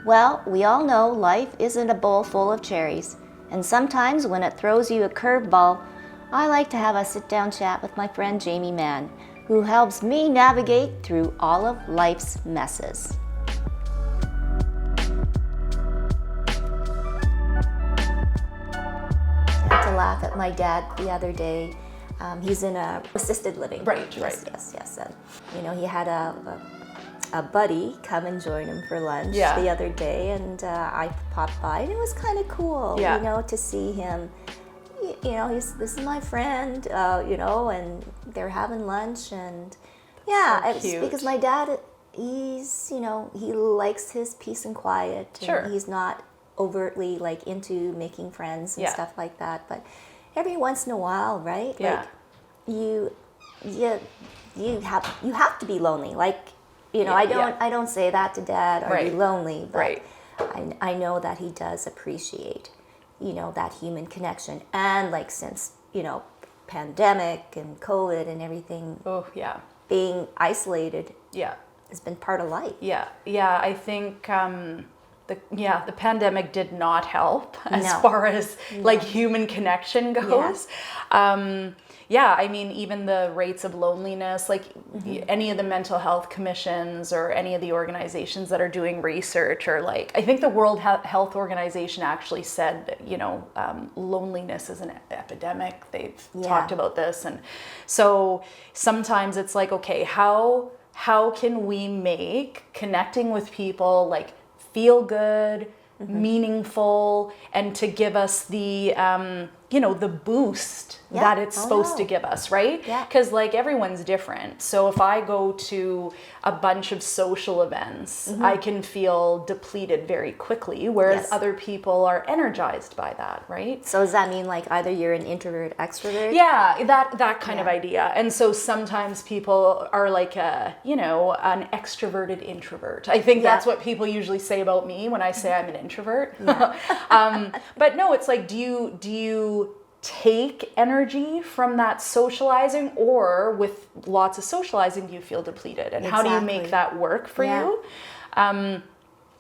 Well, we all know life isn't a bowl full of cherries, and sometimes when it throws you a curveball, I like to have a sit-down chat with my friend Jaime Mann, who helps me navigate through all of life's messes. I had to laugh at my dad the other day. He's in a assisted living. Right. Yes. And, he had a buddy come and join him for lunch the other day, and I popped by, and it was kind of cool, to see him. This is my friend, and they're having lunch, and cute. Because my dad, he's, he likes his peace and quiet. Sure. And he's not overtly into making friends and stuff like that, but every once in a while, right? Yeah. You have to be lonely. I don't say that to Dad, are you lonely? But I know that he does appreciate, that human connection. And since, pandemic and COVID and everything. Oh, yeah. Being isolated. Yeah. Has been part of life. Yeah. I think the pandemic did not help as far as human connection goes. I mean, even the rates of loneliness, any of the mental health commissions or any of the organizations that are doing research, or I think the World Health Organization actually said that, loneliness is an epidemic. They've talked about this. And so sometimes it's okay, how can we make connecting with people feel good, meaningful, and to give us the the boost that it's supposed to give us, right? Yeah. Because everyone's different. So if I go to a bunch of social events, I can feel depleted very quickly, whereas other people are energized by that, right? So does that mean either you're an introvert, extrovert? Yeah, that kind of idea. And so sometimes people are an extroverted introvert. I think that's what people usually say about me when I say I'm an introvert. Yeah. But no, it's do you take energy from that socializing, or with lots of socializing do you feel depleted, and how do you make that work for you? And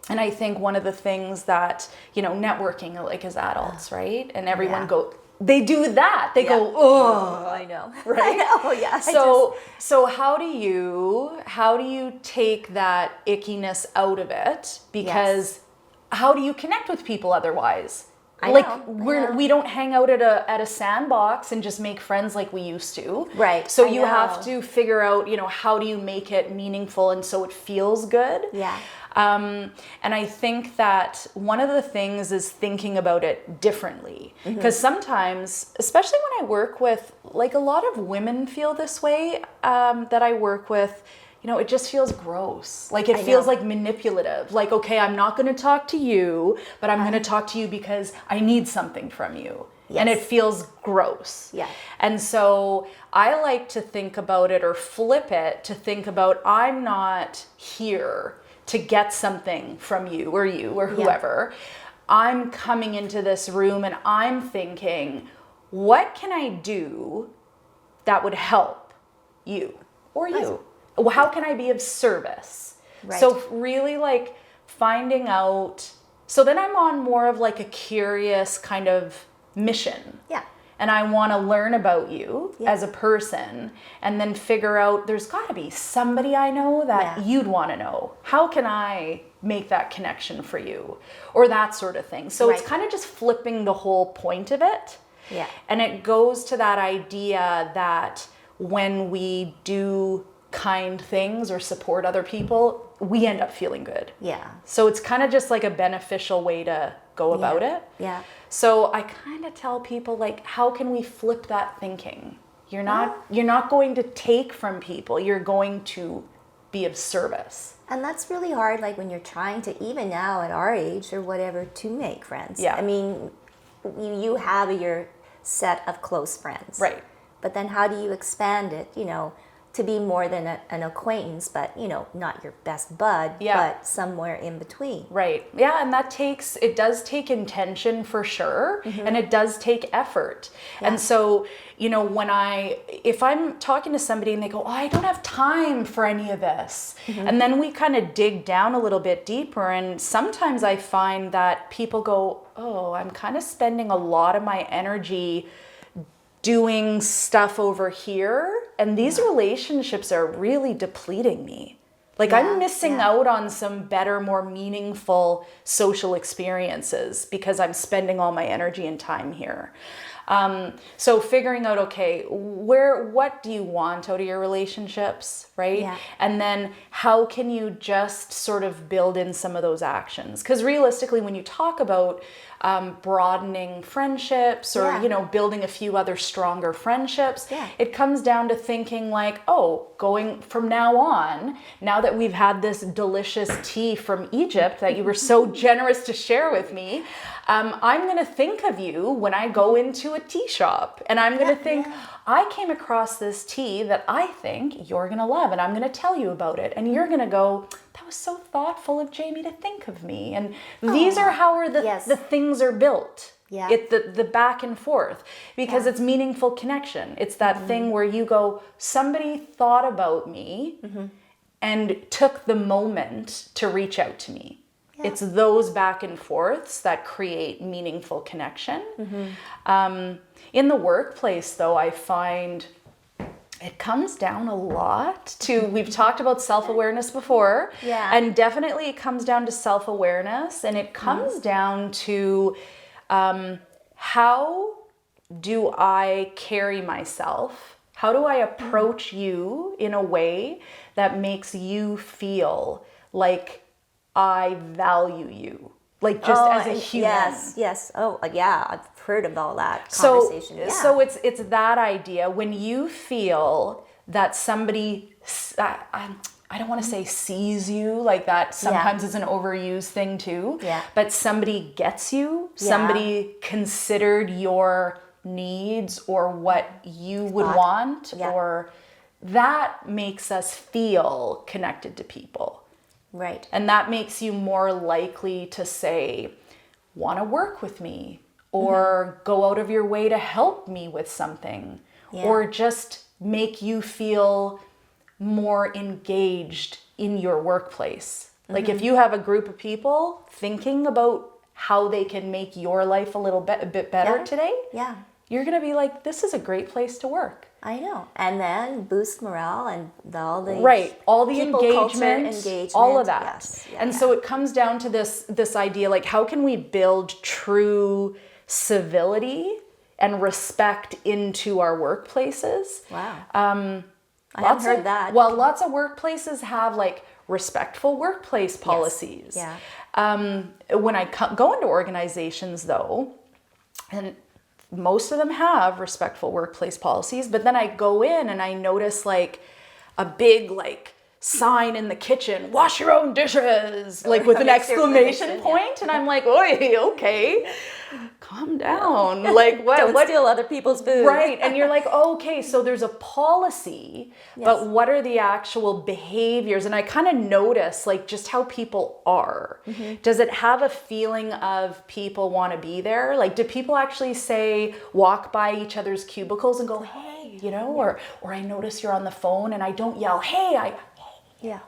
I think one of the things that networking as adults, right, and everyone they do that, they go, oh, I know, right? I know, yeah. So how do you take that ickiness out of it, because how do you connect with people otherwise? We don't hang out at a sandbox and just make friends like we used to. Right. So you have to figure out, how do you make it meaningful and so it feels good. Yeah. And I think that one of the things is thinking about it differently. Because sometimes, especially when I work with, a lot of women feel this way, that I work with, it just feels gross. It feels manipulative. Okay, I'm not going to talk to you, but I'm going to talk to you because I need something from you. Yes. And it feels gross. Yeah. And so I like to think about it, or flip it to think about, I'm not here to get something from you or whoever. Yeah. I'm coming into this room and I'm thinking, what can I do that would help you or you? How can I be of service? Right. So really finding out, so then I'm on more of a curious kind of mission. Yeah. And I want to learn about you as a person, and then figure out there's got to be somebody I know that you'd want to know. How can I make that connection for you? Or that sort of thing. So it's kind of just flipping the whole point of it. Yeah. And it goes to that idea that when we do kind things or support other people, we end up feeling good. Yeah. So it's kind of just a beneficial way to go about it. Yeah. So I kind of tell people how can we flip that thinking? You're not going to take from people, you're going to be of service. And that's really hard when you're trying to, even now at our age or whatever, to make friends. Yeah. I mean, you have your set of close friends. Right. But then how do you expand it, to be more than an acquaintance, but not your best bud, but somewhere in between. Right. Yeah, and it does take intention for sure, and it does take effort. Yeah. And so, if I'm talking to somebody and they go, "Oh, I don't have time for any of this." And then we kind of dig down a little bit deeper, and sometimes I find that people go, "Oh, I'm kind of spending a lot of my energy doing stuff over here, and these relationships are really depleting me. Like I'm missing out on some better, more meaningful social experiences because I'm spending all my energy and time here." So figuring out, okay, what do you want out of your relationships, right? Yeah. And then how can you just sort of build in some of those actions? Because realistically, when you talk about broadening friendships or, building a few other stronger friendships, it comes down to thinking like, oh, going from now on, now that we've had this delicious tea from Egypt that you were so generous to share with me, I'm going to think of you when I go into a tea shop, and I'm going to think, I came across this tea that I think you're going to love, and I'm going to tell you about it. And you're going to go, that was so thoughtful of Jamie to think of me. And these are how the things are built. Yeah. The back and forth, because it's meaningful connection. It's that thing where you go, somebody thought about me and took the moment to reach out to me. Yeah. It's those back and forths that create meaningful connection. In the workplace, though, I find it comes down a lot to, we've talked about self-awareness before, and definitely it comes down to self-awareness, and it comes down to how do I carry myself? How do I approach you in a way that makes you feel like I value you, like just as a human? Yes. Oh, yeah. I've heard of all that conversation. So it's that idea when you feel that somebody, I don't want to say sees you, like that sometimes is an overused thing too. Yeah. But somebody gets you, somebody considered your needs or what you would want, or that makes us feel connected to people. Right. And that makes you more likely to say, want to work with me, or go out of your way to help me with something, or just make you feel more engaged in your workplace. Like if you have a group of people thinking about how they can make your life a bit better today, you're going to be like, this is a great place to work. I know. And then boost morale and all the engagement, all of that. Yes. And so it comes down to this idea, like how can we build true civility and respect into our workplaces? Wow. I haven't heard that. Well, lots of workplaces have like respectful workplace policies. Yes. Yeah. When I go into organizations though, and most of them have respectful workplace policies, but then I go in and I notice like a big like sign in the kitchen, wash your own dishes, like with an exclamation point. And I'm like, oi, okay, calm down. Like what? Don't steal other people's food. Right. And you're like, oh, okay, so there's a policy, but what are the actual behaviors? And I kind of notice like just how people are. Does it have a feeling of people want to be there? Like, do people actually walk by each other's cubicles and go, hey, or I notice you're on the phone and I don't yell, hey, yeah.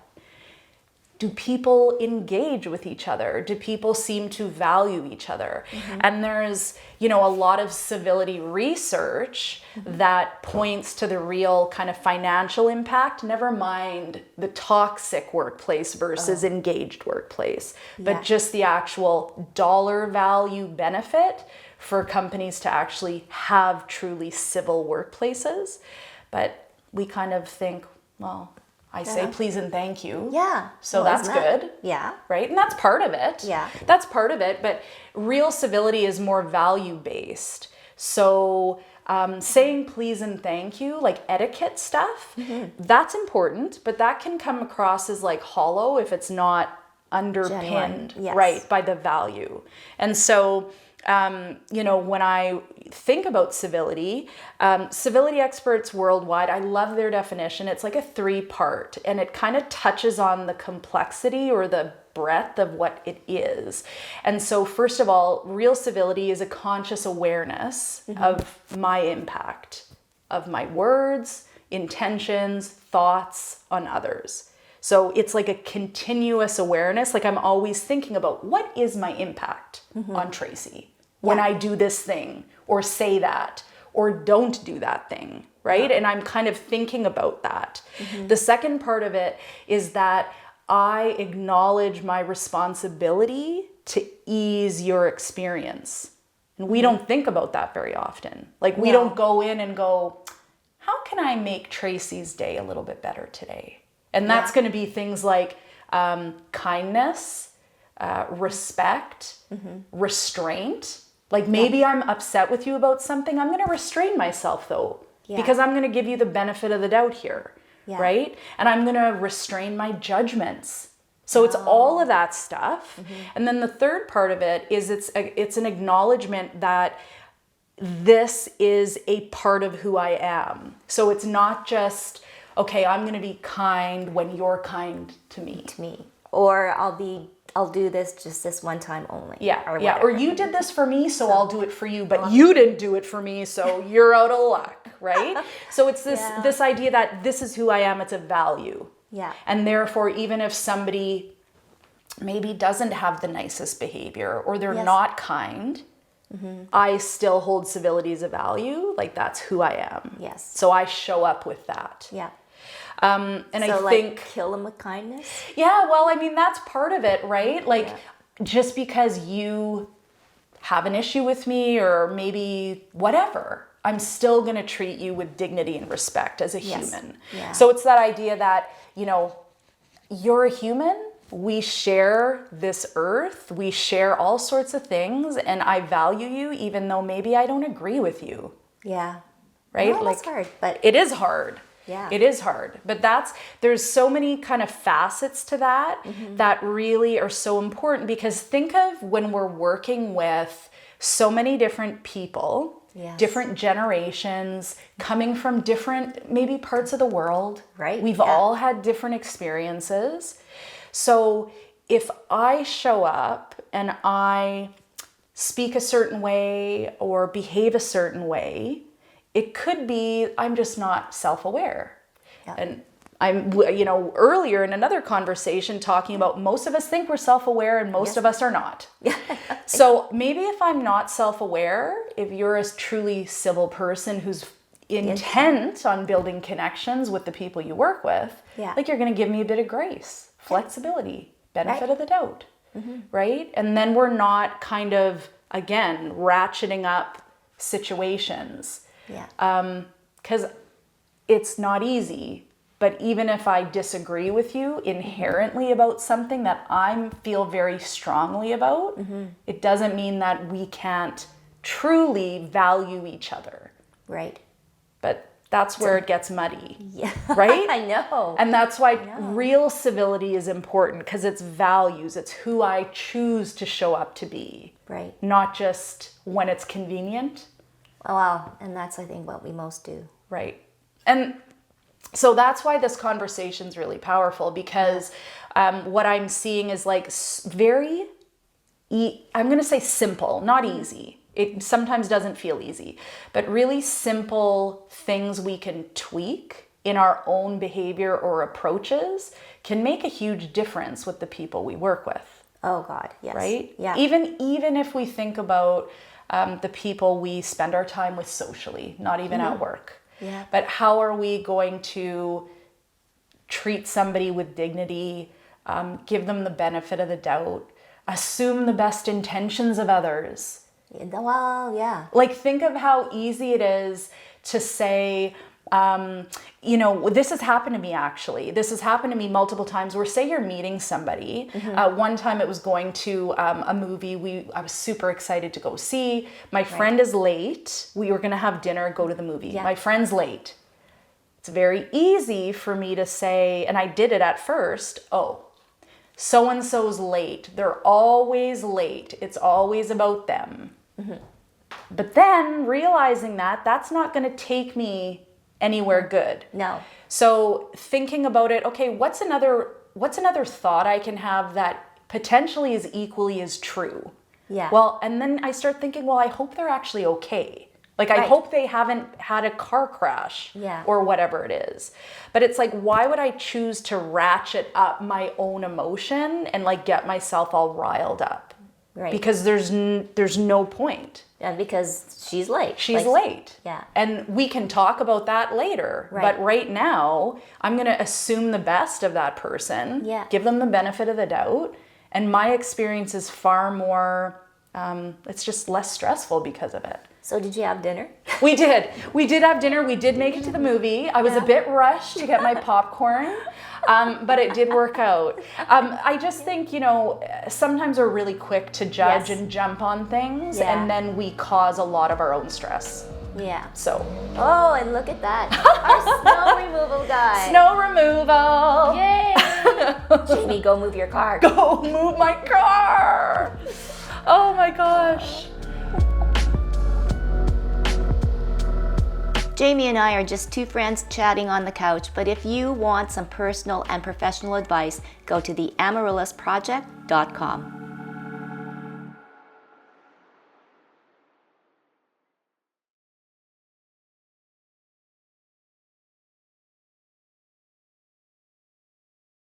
Do people engage with each other? Do people seem to value each other? And there's, a lot of civility research that points to the real kind of financial impact, never mind the toxic workplace versus engaged workplace, but just the actual dollar value benefit for companies to actually have truly civil workplaces. But we kind of think, well, I say please and thank you. Yeah. So that's good. Yeah. Right? And that's part of it. Yeah. That's part of it. But real civility is more value-based. So saying please and thank you, like etiquette stuff, that's important. But that can come across as like hollow if it's not underpinned, right, by the value. And so when I think about civility, civility experts worldwide, I love their definition. It's like a 3-part, and it kind of touches on the complexity or the breadth of what it is. And so first of all, real civility is a conscious awareness of my impact, of my words, intentions, thoughts on others. So it's like a continuous awareness. Like I'm always thinking about what is my impact on Tracy when I do this thing or say that or don't do that thing, right? And I'm kind of thinking about that. The second part of it is that I acknowledge my responsibility to ease your experience. And we don't think about that very often. Like we don't go in and go, how can I make Tracy's day a little bit better today? And that's going to be things like kindness, respect, restraint. Like maybe I'm upset with you about something. I'm going to restrain myself though, because I'm going to give you the benefit of the doubt here, right? And I'm going to restrain my judgments. So it's all of that stuff. And then the third part of it is it's an acknowledgement that this is a part of who I am. So it's not just, okay, I'm going to be kind when you're kind to me. Or I'll do this just this one time only. Or you did this for me, so I'll do it for you, but you didn't do it for me, so you're out of luck, right? So it's this idea that this is who I am, it's a value. And therefore, even if somebody maybe doesn't have the nicest behavior or they're not kind, I still hold civility as a value. Like that's who I am. So I show up with that. And so I think kill them with kindness. Well, I mean, that's part of it, right? Like just because you have an issue with me or maybe whatever, I'm still going to treat you with dignity and respect as a human. So it's that idea that, you're a human. We share this earth. We share all sorts of things. And I value you even though maybe I don't agree with you. Right? Well, that's hard, but it is hard. It is hard, but there's so many kind of facets to that that really are so important, because think of when we're working with so many different people, different generations, coming from different maybe parts of the world, right? We've all had different experiences. So if I show up and I speak a certain way or behave a certain way, it could be I'm just not self-aware. And I'm, earlier in another conversation talking about most of us think we're self-aware and most of us are not. So maybe if I'm not self-aware, if you're a truly civil person who's intent on building connections with the people you work with, like you're going to give me a bit of grace, flexibility, benefit of the doubt, right? And then we're not kind of, again, ratcheting up situations. Because it's not easy, but even if I disagree with you inherently about something that I feel very strongly about, it doesn't mean that we can't truly value each other. Right. But that's where it gets muddy. Right? I know. And that's why real civility is important, because it's values. It's who I choose to show up to be. Right. Not just when it's convenient. Oh, wow. And that's, I think, what we most do. Right. And so that's why this conversation is really powerful, because what I'm seeing is like very, I'm going to say simple, not easy. It sometimes doesn't feel easy, but really simple things we can tweak in our own behavior or approaches can make a huge difference with the people we work with. Oh, God. Yes. Right? Even if we think about the people we spend our time with socially, not even at work. But how are we going to treat somebody with dignity, give them the benefit of the doubt, assume the best intentions of others? Well, Like think of how easy it is to say, this has happened to me actually. This has happened to me multiple times where say you're meeting somebody. One time it was going to a movie I was super excited to go see. My friend is late. We were going to have dinner, go to the movie. My friend's late. It's very easy for me to say, and I did it at first, so-and-so's late. They're always late. It's always about them. But then realizing that that's not going to take me anywhere good. No. So thinking about it, okay, what's another thought I can have that potentially is equally as true? Yeah. Well, and then I start thinking, well, I hope they're actually okay. Like, I hope they haven't had a car crash or whatever it is. But it's like, why would I choose to ratchet up my own emotion and like get myself all riled up? Right. Because there's no point. And because she's late. She's late. Yeah. And we can talk about that later. Right. But right now, I'm going to assume the best of that person. Yeah. Give them the benefit of the doubt. And my experience is far more, it's just less stressful because of it. So did you have dinner? We did. We did have dinner. We did make it to the movie. I was a bit rushed to get my popcorn, but it did work out. I just think, sometimes we're really quick to judge and jump on things, and then we cause a lot of our own stress. Yeah. So. Oh, and look at that. Our snow removal guy. Snow removal. Yay. Jamie, go move your car. Go move my car. Oh my gosh. Jamie and I are just two friends chatting on the couch, but if you want some personal and professional advice, go to theamaryllisproject.com.